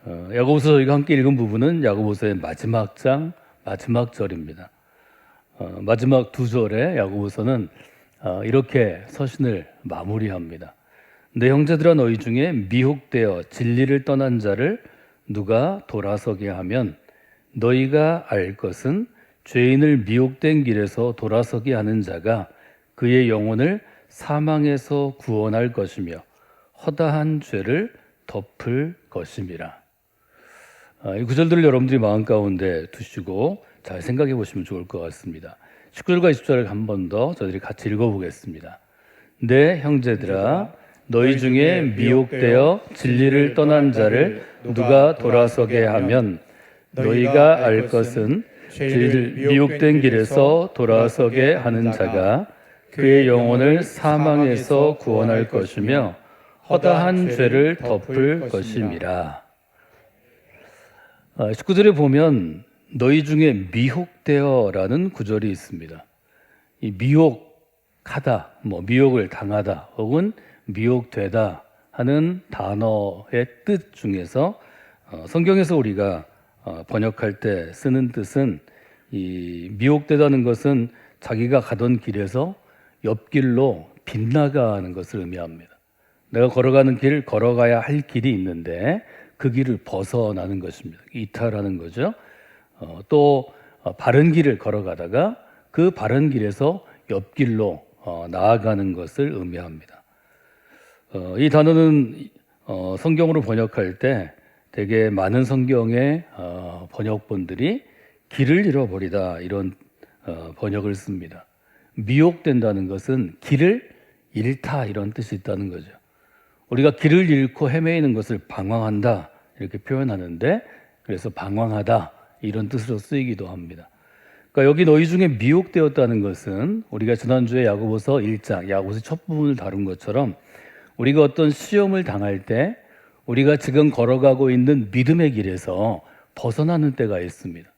야고보서 저희가 함께 읽은 부분은 야고보서의 마지막 장 마지막 절입니다. 마지막 두 절에 야고보서는 이렇게 서신을 마무리합니다. 내 형제들아 너희 중에 미혹되어 진리를 떠난 자를 누가 돌아서게 하면 너희가 알 것은 죄인을 미혹된 길에서 돌아서게 하는 자가 그의 영혼을 사망에서 구원할 것이며 허다한 죄를 덮을 것임이라. 이 구절들을 여러분들이 마음 가운데 두시고 잘 생각해 보시면 좋을 것 같습니다. 19절과 20절을 한 번 더 저희들이 같이 읽어보겠습니다. 내 형제들아 너희 중에 미혹되어 진리를 떠난 자를 누가 돌아서게 하면 너희가 알 것은 죄를 미혹된 길에서 돌아서게 하는 자가 그의 영혼을 사망에서 구원할 것이며 허다한 죄를 덮을 것임이라. 19절에 보면 너희 중에 미혹되어라는 구절이 있습니다. 이 미혹하다, 미혹을 당하다 혹은 미혹되다 하는 단어의 뜻 중에서 성경에서 우리가 번역할 때 쓰는 뜻은 이 미혹되다는 것은 자기가 가던 길에서 옆길로 빗나가는 것을 의미합니다. 내가 걸어가는 길, 걸어가야 할 길이 있는데 그 길을 벗어나는 것입니다. 이탈하는 거죠. 또 바른 길을 걸어가다가 그 바른 길에서 옆길로 나아가는 것을 의미합니다. 이 단어는 성경으로 번역할 때 되게 많은 성경의 번역본들이 길을 잃어버리다 이런 번역을 씁니다. 미혹된다는 것은 길을 잃다 이런 뜻이 있다는 거죠. 우리가 길을 잃고 헤매이는 것을 방황한다 이렇게 표현하는데 그래서 방황하다 이런 뜻으로 쓰이기도 합니다. 그러니까 여기 너희 중에 미혹되었다는 것은 우리가 지난주에 야고보서 1장, 야고보서 첫 부분을 다룬 것처럼 우리가 어떤 시험을 당할 때 우리가 지금 걸어가고 있는 믿음의 길에서 벗어나는 때가 있습니다.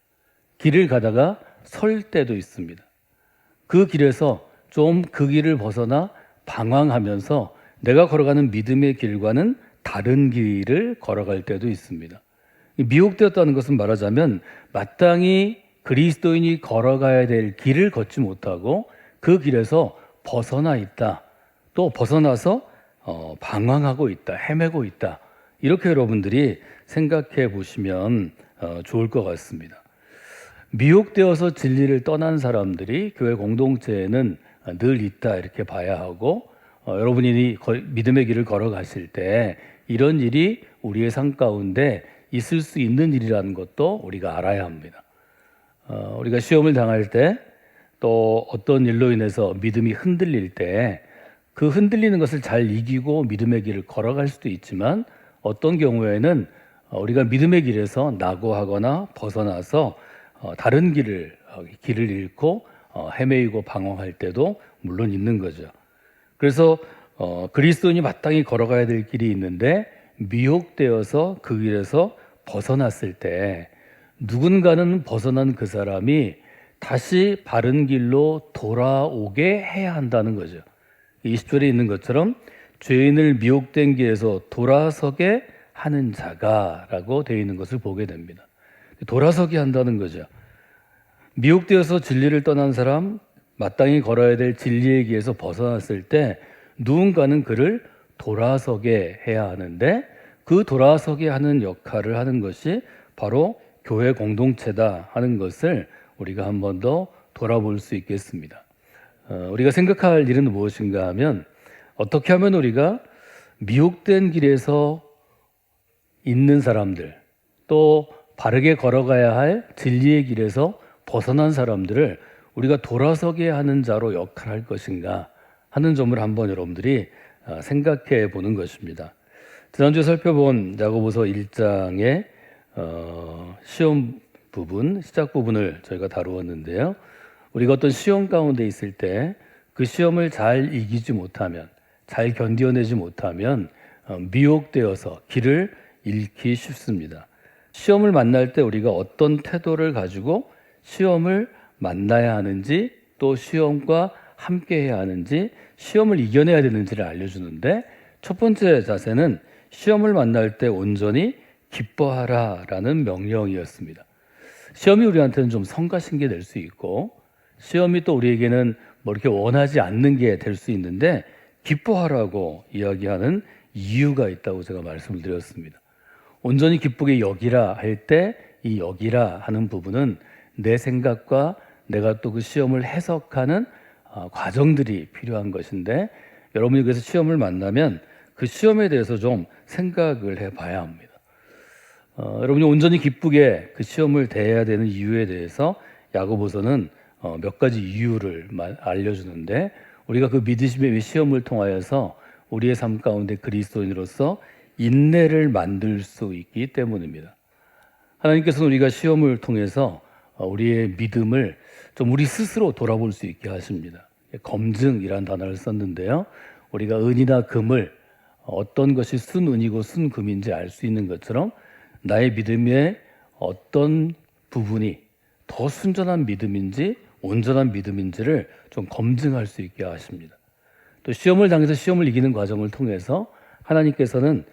길을 가다가 설 때도 있습니다. 그 길에서 좀 그 길을 벗어나 방황하면서 내가 걸어가는 믿음의 길과는 다른 길을 걸어갈 때도 있습니다. 미혹되었다는 것은 말하자면 마땅히 그리스도인이 걸어가야 될 길을 걷지 못하고 그 길에서 벗어나 있다. 또 벗어나서 방황하고 있다. 헤매고 있다. 이렇게 여러분들이 생각해 보시면 좋을 것 같습니다. 미혹되어서 진리를 떠난 사람들이 교회 공동체에는 늘 있다 이렇게 봐야 하고 여러분이 믿음의 길을 걸어가실 때 이런 일이 우리의 삶 가운데 있을 수 있는 일이라는 것도 우리가 알아야 합니다. 우리가 시험을 당할 때 또 어떤 일로 인해서 믿음이 흔들릴 때 그 흔들리는 것을 잘 이기고 믿음의 길을 걸어갈 수도 있지만 어떤 경우에는 우리가 믿음의 길에서 낙오하거나 벗어나서 다른 길을 잃고 헤매이고 방황할 때도 물론 있는 거죠. 그래서 그리스도인이 마땅히 걸어가야 될 길이 있는데 미혹되어서 그 길에서 벗어났을 때 누군가는 벗어난 그 사람이 다시 바른 길로 돌아오게 해야 한다는 거죠. 20절에 있는 것처럼 죄인을 미혹된 길에서 돌아서게 하는 자가 라고 되어 있는 것을 보게 됩니다. 돌아서게 한다는 거죠. 미혹되어서 진리를 떠난 사람, 마땅히 걸어야 될 진리의 길에서 벗어났을 때 누군가는 그를 돌아서게 해야 하는데 그 돌아서게 하는 역할을 하는 것이 바로 교회 공동체다 하는 것을 우리가 한 번 더 돌아볼 수 있겠습니다. 우리가 생각할 일은 무엇인가 하면 어떻게 하면 우리가 미혹된 길에서 있는 사람들 또 바르게 걸어가야 할 진리의 길에서 벗어난 사람들을 우리가 돌아서게 하는 자로 역할할 것인가 하는 점을 한번 여러분들이 생각해 보는 것입니다. 지난주에 살펴본 야고보서 1장의 시험 부분, 시작 부분을 저희가 다루었는데요. 우리가 어떤 시험 가운데 있을 때 그 시험을 잘 이기지 못하면, 잘 견뎌내지 못하면 미혹되어서 길을 잃기 쉽습니다. 시험을 만날 때 우리가 어떤 태도를 가지고 시험을 만나야 하는지 또 시험과 함께 해야 하는지 시험을 이겨내야 되는지를 알려주는데 첫 번째 자세는 시험을 만날 때 온전히 기뻐하라라는 명령이었습니다. 시험이 우리한테는 좀 성가신 게 될 수 있고, 시험이 또 우리에게는 뭐 이렇게 원하지 않는 게 될 수 있는데, 기뻐하라고 이야기하는 이유가 있다고 제가 말씀을 드렸습니다. 온전히 기쁘게 여기라 할 때 이 여기라 하는 부분은 내 생각과 내가 또 그 시험을 해석하는 과정들이 필요한 것인데, 여러분이 그래서 시험을 만나면 그 시험에 대해서 좀 생각을 해봐야 합니다. 여러분이 온전히 기쁘게 그 시험을 대해야 되는 이유에 대해서 야고보서는 몇 가지 이유를 알려주는데, 우리가 그 믿으심의 시험을 통하여서 우리의 삶 가운데 그리스도인으로서 인내를 만들 수 있기 때문입니다. 하나님께서는 우리가 시험을 통해서 우리의 믿음을 좀 우리 스스로 돌아볼 수 있게 하십니다. 검증이라는 단어를 썼는데요, 우리가 은이나 금을 어떤 것이 순은이고 순금인지 알 수 있는 것처럼 나의 믿음의 어떤 부분이 더 순전한 믿음인지 온전한 믿음인지를 좀 검증할 수 있게 하십니다. 또 시험을 당해서 시험을 이기는 과정을 통해서 하나님께서는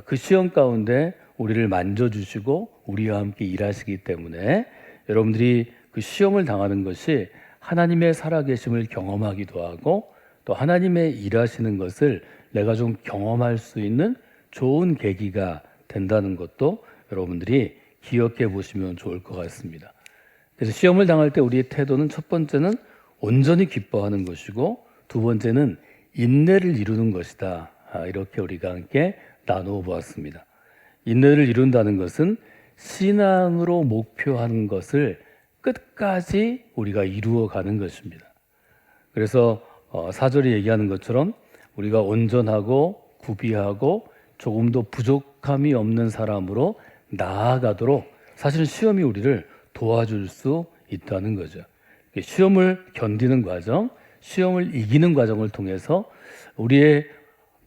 그 시험 가운데 우리를 만져주시고 우리와 함께 일하시기 때문에 여러분들이 그 시험을 당하는 것이 하나님의 살아계심을 경험하기도 하고, 또 하나님의 일하시는 것을 내가 좀 경험할 수 있는 좋은 계기가 된다는 것도 여러분들이 기억해 보시면 좋을 것 같습니다. 그래서 시험을 당할 때 우리의 태도는 첫 번째는 온전히 기뻐하는 것이고, 두 번째는 인내를 이루는 것이다. 이렇게 우리가 함께 나누어 보았습니다. 인내를 이룬다는 것은 신앙으로 목표하는 것을 끝까지 우리가 이루어가는 것입니다. 그래서 4절이 얘기하는 것처럼 우리가 온전하고 구비하고 조금도 부족함이 없는 사람으로 나아가도록 사실은 시험이 우리를 도와줄 수 있다는 거죠. 시험을 견디는 과정, 시험을 이기는 과정을 통해서 우리의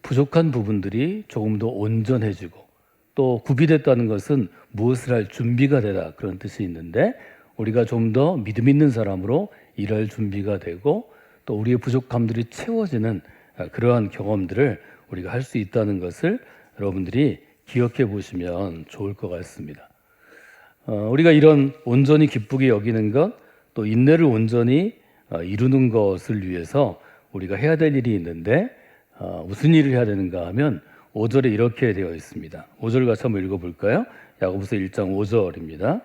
부족한 부분들이 조금 더 온전해지고, 또 구비됐다는 것은 무엇을 할 준비가 되다 그런 뜻이 있는데, 우리가 좀 더 믿음 있는 사람으로 일할 준비가 되고, 또 우리의 부족함들이 채워지는 그러한 경험들을 우리가 할 수 있다는 것을 여러분들이 기억해 보시면 좋을 것 같습니다. 우리가 이런 온전히 기쁘게 여기는 것, 또 인내를 온전히 이루는 것을 위해서 우리가 해야 될 일이 있는데, 무슨 일을 해야 되는가 하면 5절에 이렇게 되어 있습니다. 5절 같이 한번 읽어볼까요? 야고보서 1장 5절입니다.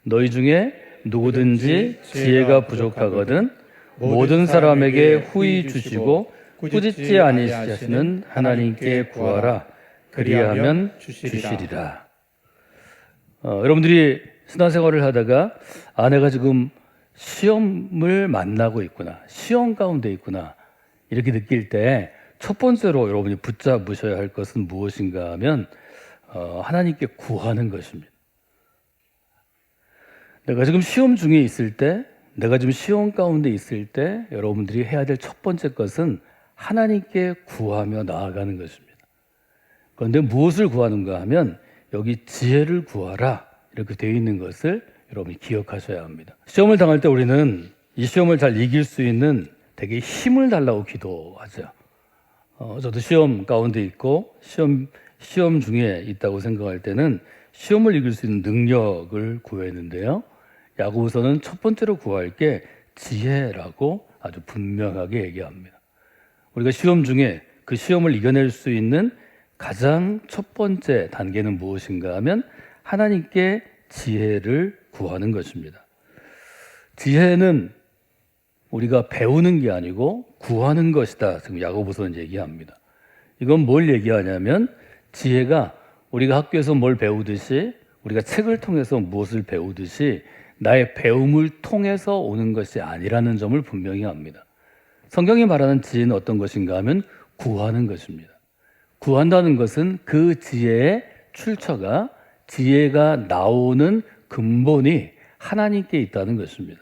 너희 중에 누구든지 지혜가 부족하거든 모든 사람에게 후히 주시고 꾸짖지 아니하시는 하나님께 구하라. 그리하면 주시리라. 여러분들이 신앙생활을 하다가 내가 지금 시험을 만나고 있구나, 시험 가운데 있구나, 이렇게 느낄 때 첫 번째로 여러분이 붙잡으셔야 할 것은 무엇인가 하면 하나님께 구하는 것입니다. 내가 지금 시험 중에 있을 때, 내가 지금 시험 가운데 있을 때 여러분들이 해야 될 첫 번째 것은 하나님께 구하며 나아가는 것입니다. 그런데 무엇을 구하는가 하면 여기 지혜를 구하라 이렇게 되어 있는 것을 여러분이 기억하셔야 합니다. 시험을 당할 때 우리는 이 시험을 잘 이길 수 있는 되게 힘을 달라고 기도하죠. 저도 시험 가운데 있고 시험 중에 있다고 생각할 때는 시험을 이길 수 있는 능력을 구했는데요, 야고보서는 첫 번째로 구할 게 지혜라고 아주 분명하게 얘기합니다. 우리가 시험 중에 그 시험을 이겨낼 수 있는 가장 첫 번째 단계는 무엇인가 하면 하나님께 지혜를 구하는 것입니다. 지혜는 우리가 배우는 게 아니고 구하는 것이다. 지금 야고보서는 얘기합니다. 이건 뭘 얘기하냐면, 지혜가 우리가 학교에서 뭘 배우듯이, 우리가 책을 통해서 무엇을 배우듯이 나의 배움을 통해서 오는 것이 아니라는 점을 분명히 합니다. 성경이 말하는 지혜는 어떤 것인가 하면 구하는 것입니다. 구한다는 것은 그 지혜의 출처가, 지혜가 나오는 근본이 하나님께 있다는 것입니다.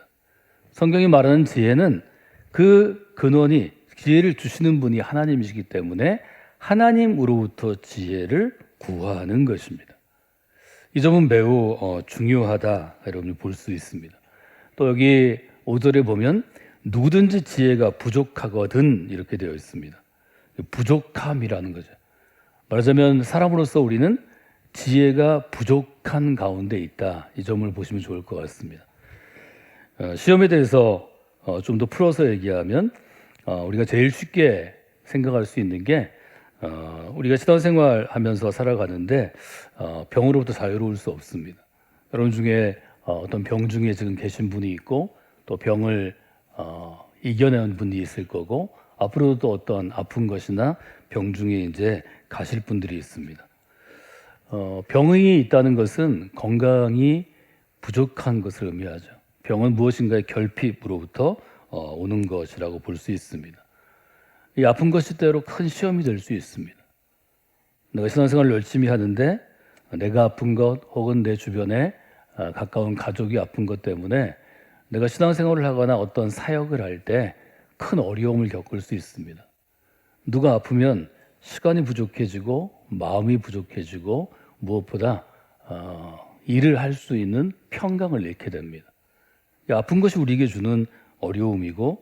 성경이 말하는 지혜는 그 근원이, 지혜를 주시는 분이 하나님이시기 때문에 하나님으로부터 지혜를 구하는 것입니다. 이 점은 매우 중요하다 여러분이 볼 수 있습니다. 또 여기 5절에 보면 누구든지 지혜가 부족하거든 이렇게 되어 있습니다. 부족함이라는 거죠. 말하자면 사람으로서 우리는 지혜가 부족한 가운데 있다. 이 점을 보시면 좋을 것 같습니다. 시험에 대해서 좀 더 풀어서 얘기하면 우리가 제일 쉽게 생각할 수 있는 게 우리가 신앙생활 하면서 살아가는데 병으로부터 자유로울 수 없습니다. 여러분 중에 어떤 병 중에 지금 계신 분이 있고 또 병을 이겨내는 분이 있을 거고 앞으로도 또 어떤 아픈 것이나 병 중에 이제 가실 분들이 있습니다. 병이 있다는 것은 건강이 부족한 것을 의미하죠. 병은 무엇인가의 결핍으로부터 오는 것이라고 볼 수 있습니다. 이 아픈 것이 때로 큰 시험이 될 수 있습니다. 내가 신앙생활을 열심히 하는데 내가 아픈 것 혹은 내 주변에 가까운 가족이 아픈 것 때문에 내가 신앙생활을 하거나 어떤 사역을 할 때 큰 어려움을 겪을 수 있습니다. 누가 아프면 시간이 부족해지고 마음이 부족해지고 무엇보다 일을 할 수 있는 평강을 잃게 됩니다. 아픈 것이 우리에게 주는 어려움이고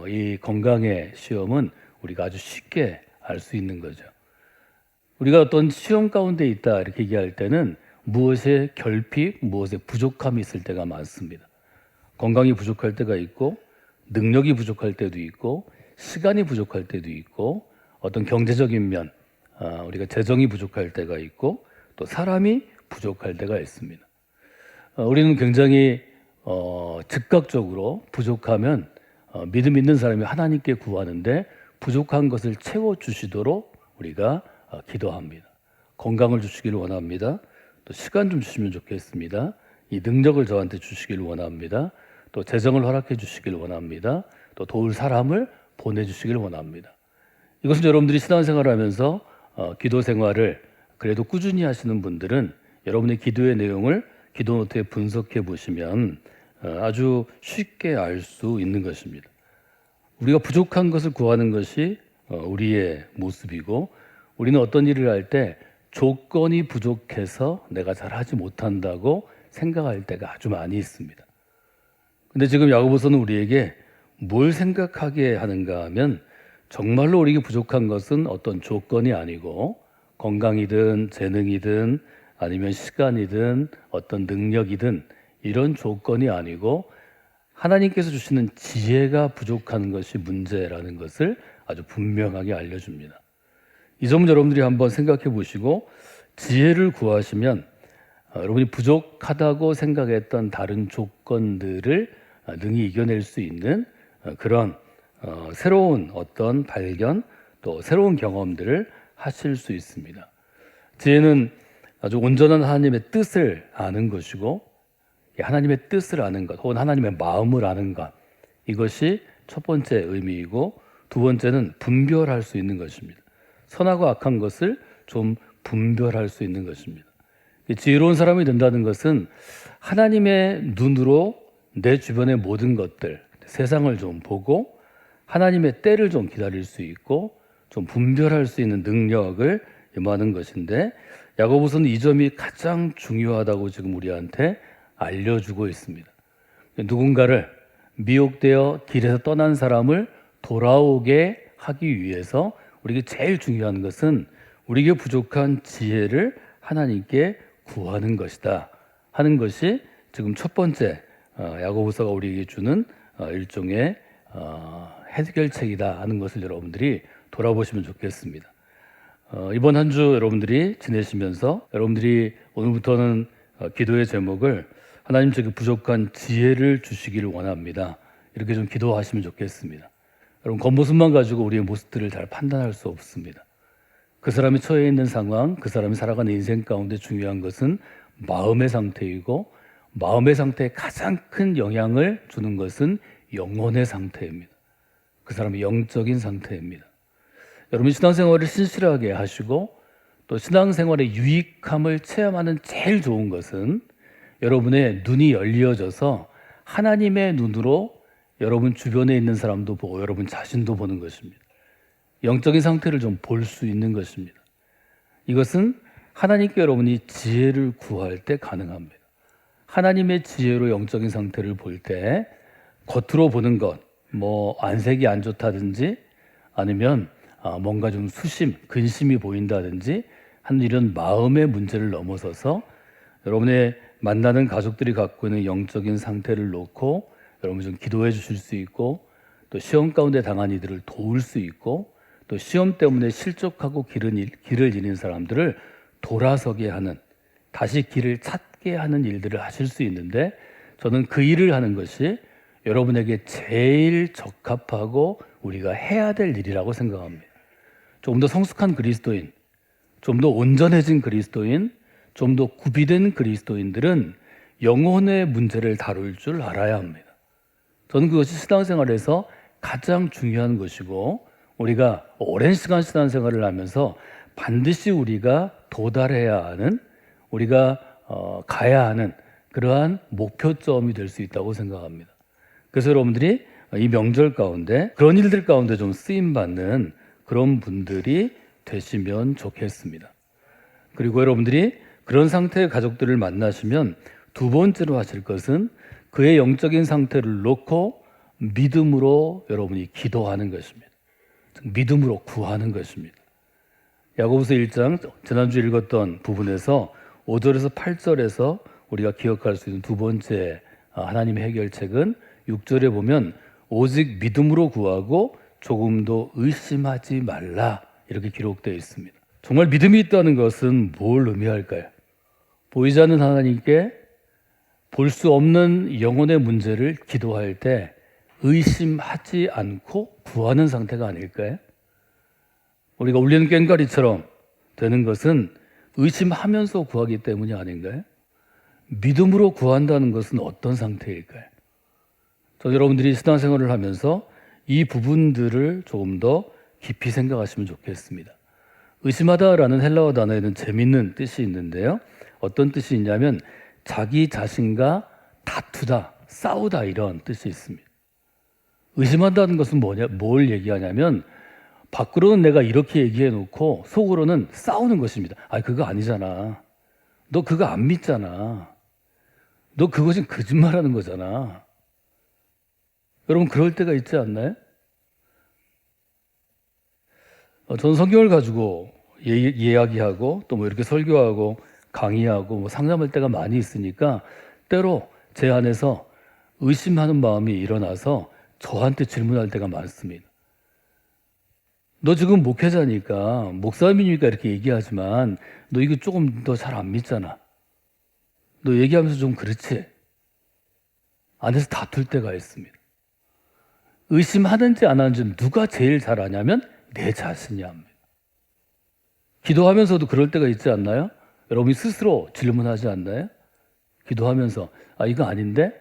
이 건강의 시험은 우리가 아주 쉽게 알 수 있는 거죠. 우리가 어떤 시험 가운데 있다 이렇게 얘기할 때는 무엇에 결핍, 무엇에 부족함이 있을 때가 많습니다. 건강이 부족할 때가 있고 능력이 부족할 때도 있고 시간이 부족할 때도 있고 어떤 경제적인 면, 우리가 재정이 부족할 때가 있고 또 사람이 부족할 때가 있습니다. 우리는 굉장히 즉각적으로 부족하면 믿음 있는 사람이 하나님께 구하는데 부족한 것을 채워주시도록 우리가 기도합니다. 건강을 주시기를 원합니다. 또 시간 좀 주시면 좋겠습니다. 이 능력을 저한테 주시기를 원합니다. 또 재정을 허락해 주시기를 원합니다. 또 도울 사람을 보내주시기를 원합니다. 이것은 여러분들이 신앙생활을 하면서 기도 생활을 그래도 꾸준히 하시는 분들은 여러분의 기도의 내용을 기도노트에 분석해 보시면 아주 쉽게 알 수 있는 것입니다. 우리가 부족한 것을 구하는 것이 우리의 모습이고 우리는 어떤 일을 할 때 조건이 부족해서 내가 잘하지 못한다고 생각할 때가 아주 많이 있습니다. 근데 지금 야고보서는 우리에게 뭘 생각하게 하는가 하면 정말로 우리에게 부족한 것은 어떤 조건이 아니고 건강이든 재능이든 아니면 시간이든 어떤 능력이든 이런 조건이 아니고 하나님께서 주시는 지혜가 부족한 것이 문제라는 것을 아주 분명하게 알려줍니다. 이 점은 여러분들이 한번 생각해 보시고 지혜를 구하시면 여러분이 부족하다고 생각했던 다른 조건들을 능히 이겨낼 수 있는 그런 새로운 어떤 발견 또 새로운 경험들을 하실 수 있습니다. 지혜는 아주 온전한 하나님의 뜻을 아는 것이고 하나님의 뜻을 아는 것 혹은 하나님의 마음을 아는 것 이것이 첫 번째 의미이고 두 번째는 분별할 수 있는 것입니다. 선하고 악한 것을 좀 분별할 수 있는 것입니다. 지혜로운 사람이 된다는 것은 하나님의 눈으로 내 주변의 모든 것들, 세상을 좀 보고 하나님의 때를 좀 기다릴 수 있고 좀 분별할 수 있는 능력을 임하는 것인데 야고보서는 이 점이 가장 중요하다고 지금 우리한테 알려주고 있습니다. 누군가를 미혹되어 길에서 떠난 사람을 돌아오게 하기 위해서 우리에게 제일 중요한 것은 우리에게 부족한 지혜를 하나님께 구하는 것이다 하는 것이 지금 첫 번째 야고보서가 우리에게 주는 일종의 해결책이다 하는 것을 여러분들이 돌아보시면 좋겠습니다. 이번 한 주 여러분들이 지내시면서 여러분들이 오늘부터는 기도의 제목을 하나님 제게 부족한 지혜를 주시기를 원합니다. 이렇게 좀 기도하시면 좋겠습니다. 여러분 겉모습만 가지고 우리의 모습들을 잘 판단할 수 없습니다. 그 사람이 처해 있는 상황, 그 사람이 살아가는 인생 가운데 중요한 것은 마음의 상태이고 마음의 상태에 가장 큰 영향을 주는 것은 영혼의 상태입니다. 그 사람의 영적인 상태입니다. 여러분 신앙생활을 신실하게 하시고 또 신앙생활의 유익함을 체험하는 제일 좋은 것은 여러분의 눈이 열려져서 하나님의 눈으로 여러분 주변에 있는 사람도 보고 여러분 자신도 보는 것입니다. 영적인 상태를 좀 볼 수 있는 것입니다. 이것은 하나님께 여러분이 지혜를 구할 때 가능합니다. 하나님의 지혜로 영적인 상태를 볼 때 겉으로 보는 것, 안색이 안 좋다든지 아니면 뭔가 좀 수심, 근심이 보인다든지 하는 이런 마음의 문제를 넘어서서 여러분의 만나는 가족들이 갖고 있는 영적인 상태를 놓고 여러분 좀 기도해 주실 수 있고, 또 시험 가운데 당한 이들을 도울 수 있고, 또 시험 때문에 실족하고 길을 잃은 사람들을 돌아서게 하는, 다시 길을 찾게 하는 일들을 하실 수 있는데, 저는 그 일을 하는 것이 여러분에게 제일 적합하고 우리가 해야 될 일이라고 생각합니다. 좀 더 성숙한 그리스도인, 좀 더 온전해진 그리스도인, 좀 더 구비된 그리스도인들은 영혼의 문제를 다룰 줄 알아야 합니다. 저는 그것이 신앙생활에서 가장 중요한 것이고, 우리가 오랜 시간 신앙생활을 하면서 반드시 우리가 도달해야 하는, 우리가 가야 하는 그러한 목표점이 될 수 있다고 생각합니다. 그래서 여러분들이 이 명절 가운데 그런 일들 가운데 좀 쓰임받는 그런 분들이 되시면 좋겠습니다. 그리고 여러분들이 그런 상태의 가족들을 만나시면 두 번째로 하실 것은 그의 영적인 상태를 놓고 믿음으로 여러분이 기도하는 것입니다. 믿음으로 구하는 것입니다. 야고보서 1장 지난주에 읽었던 부분에서 5절에서 8절에서 우리가 기억할 수 있는 두 번째 하나님의 해결책은 6절에 보면 오직 믿음으로 구하고 조금도 의심하지 말라, 이렇게 기록되어 있습니다. 정말 믿음이 있다는 것은 뭘 의미할까요? 보이지 않는 하나님께 볼 수 없는 영혼의 문제를 기도할 때 의심하지 않고 구하는 상태가 아닐까요? 우리가 울리는 꽹과리처럼 되는 것은 의심하면서 구하기 때문이 아닌가요? 믿음으로 구한다는 것은 어떤 상태일까요? 저 여러분들이 신앙생활을 하면서 이 부분들을 조금 더 깊이 생각하시면 좋겠습니다. 의심하다라는 헬라어 단어에는 재밌는 뜻이 있는데요. 어떤 뜻이 있냐면 자기 자신과 다투다, 싸우다, 이런 뜻이 있습니다. 의심한다는 것은 뭘 얘기하냐면 밖으로는 내가 이렇게 얘기해 놓고 속으로는 싸우는 것입니다. 아, 그거 아니잖아. 너 그거 안 믿잖아. 너 그거 지금 거짓말하는 거잖아. 여러분, 그럴 때가 있지 않나요? 저는 성경을 가지고 이야기하고 또 뭐 이렇게 설교하고 강의하고 뭐 상담할 때가 많이 있으니까 때로 제 안에서 의심하는 마음이 일어나서 저한테 질문할 때가 많습니다. 너 지금 목회자니까, 목사님이니까 이렇게 얘기하지만 너 이거 조금 더 잘 안 믿잖아. 너 얘기하면서 좀 그렇지? 안에서 다툴 때가 있습니다. 의심하는지 안 하는지 누가 제일 잘 아냐면 내 자신이 합니다. 기도하면서도 그럴 때가 있지 않나요? 여러분이 스스로 질문하지 않나요? 기도하면서 아, 이거 아닌데?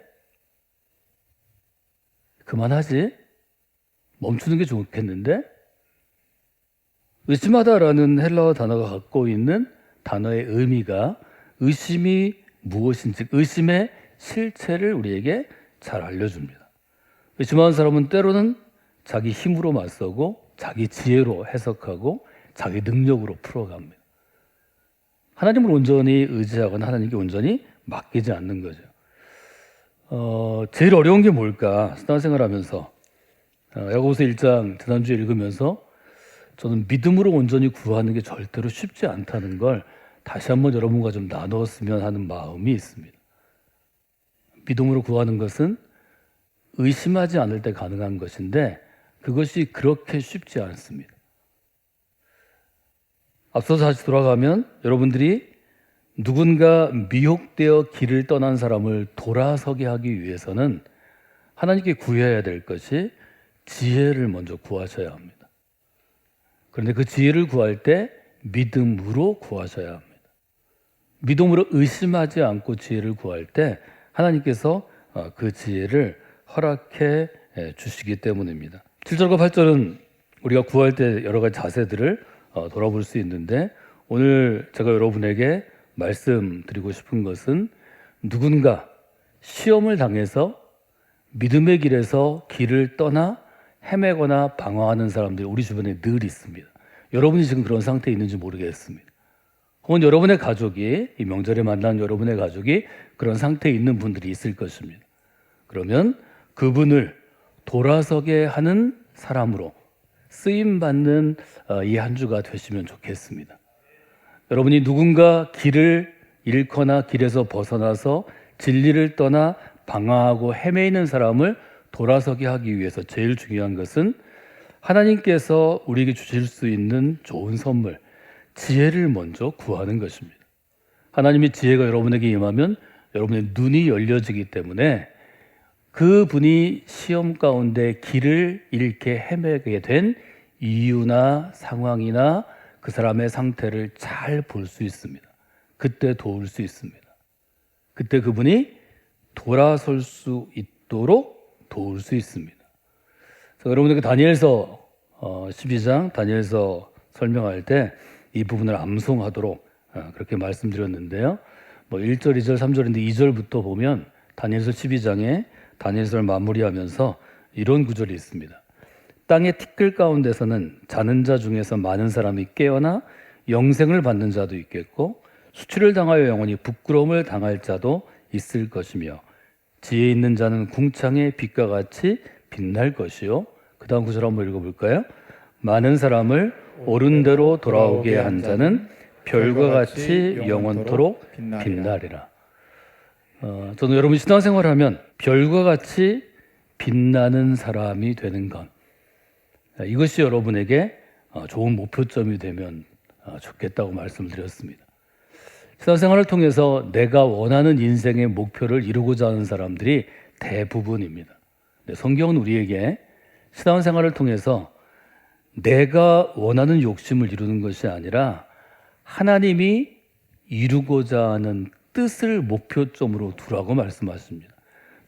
그만하지? 멈추는 게 좋겠는데? 의심하다라는 헬라어 단어가 갖고 있는 단어의 의미가 의심이 무엇인지, 의심의 실체를 우리에게 잘 알려줍니다. 의심하는 사람은 때로는 자기 힘으로 맞서고 자기 지혜로 해석하고 자기 능력으로 풀어갑니다. 하나님을 온전히 의지하거나 하나님께 온전히 맡기지 않는 거죠. 제일 어려운 게 뭘까? 신앙생활 하면서 야고보서 1장 지난주에 읽으면서 저는 믿음으로 온전히 구하는 게 절대로 쉽지 않다는 걸 다시 한번 여러분과 좀 나눴으면 하는 마음이 있습니다. 믿음으로 구하는 것은 의심하지 않을 때 가능한 것인데 그것이 그렇게 쉽지 않습니다. 앞서서 다시 돌아가면 여러분들이 누군가 미혹되어 길을 떠난 사람을 돌아서게 하기 위해서는 하나님께 구해야 될 것이 지혜를 먼저 구하셔야 합니다. 그런데 그 지혜를 구할 때 믿음으로 구하셔야 합니다. 믿음으로 의심하지 않고 지혜를 구할 때 하나님께서 그 지혜를 허락해 주시기 때문입니다. 7절과 8절은 우리가 구할 때 여러 가지 자세들을 돌아볼 수 있는데 오늘 제가 여러분에게 말씀드리고 싶은 것은 누군가 시험을 당해서 믿음의 길에서 길을 떠나 헤매거나 방황하는 사람들이 우리 주변에 늘 있습니다. 여러분이 지금 그런 상태에 있는지 모르겠습니다. 혹은 여러분의 가족이, 이 명절에 만난 여러분의 가족이 그런 상태에 있는 분들이 있을 것입니다. 그러면 그분을 돌아서게 하는 사람으로 쓰임받는 이 한 주가 되시면 좋겠습니다. 여러분이 누군가 길을 잃거나 길에서 벗어나서 진리를 떠나 방황하고 헤매이는 사람을 돌아서게 하기 위해서 제일 중요한 것은 하나님께서 우리에게 주실 수 있는 좋은 선물, 지혜를 먼저 구하는 것입니다. 하나님의 지혜가 여러분에게 임하면 여러분의 눈이 열려지기 때문에 그분이 시험 가운데 길을 잃게 헤매게 된 이유나 상황이나 그 사람의 상태를 잘 볼 수 있습니다. 그때 도울 수 있습니다. 그때 그분이 돌아설 수 있도록 도울 수 있습니다. 그래서 여러분들께 다니엘서 12장 다니엘서 설명할 때 이 부분을 암송하도록 그렇게 말씀드렸는데요. 1절, 2절, 3절인데 2절부터 보면 다니엘서 12장에 다니엘서를 마무리하면서 이런 구절이 있습니다. 땅의 티끌 가운데서는 자는 자 중에서 많은 사람이 깨어나 영생을 받는 자도 있겠고 수치를 당하여 영원히 부끄러움을 당할 자도 있을 것이며 지혜 있는 자는 궁창의 빛과 같이 빛날 것이요. 그 다음 구절 한번 읽어볼까요? 많은 사람을 옳은 대로 돌아오게 한 자는 별과 같이 영원토록 빛나리라. 저는 여러분 신앙생활을 하면 별과 같이 빛나는 사람이 되는 것, 이것이 여러분에게 좋은 목표점이 되면 좋겠다고 말씀을 드렸습니다. 신앙생활을 통해서 내가 원하는 인생의 목표를 이루고자 하는 사람들이 대부분입니다. 성경은 우리에게 신앙생활을 통해서 내가 원하는 욕심을 이루는 것이 아니라 하나님이 이루고자 하는 뜻을 목표점으로 두라고 말씀하십니다.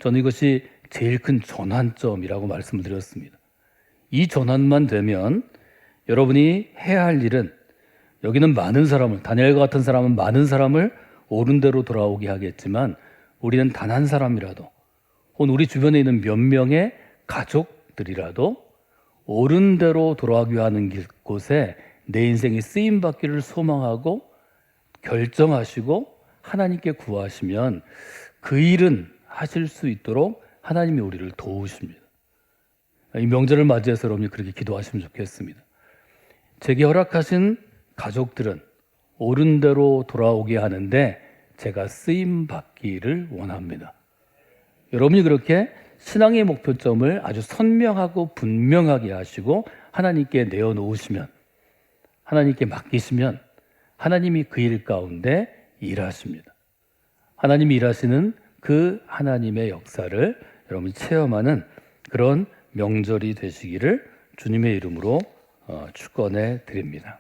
저는 이것이 제일 큰 전환점이라고 말씀을 드렸습니다. 이 전환만 되면 여러분이 해야 할 일은, 여기는 많은 사람을, 다니엘과 같은 사람은 많은 사람을 옳은 대로 돌아오게 하겠지만 우리는 단 한 사람이라도, 혹은 우리 주변에 있는 몇 명의 가족들이라도 옳은 대로 돌아가기 하는 곳에 내 인생이 쓰임받기를 소망하고 결정하시고 하나님께 구하시면 그 일은 하실 수 있도록 하나님이 우리를 도우십니다. 이 명절을 맞이해서 여러분이 그렇게 기도하시면 좋겠습니다. 제게 허락하신 가족들은 옳은 대로 돌아오게 하는데 제가 쓰임받기를 원합니다. 여러분이 그렇게 신앙의 목표점을 아주 선명하고 분명하게 하시고 하나님께 내어놓으시면, 하나님께 맡기시면 하나님이 그 일 가운데 일하십니다. 하나님이 일하시는 그 하나님의 역사를 여러분이 체험하는 그런 명절이 되시기를 주님의 이름으로 축원해 드립니다.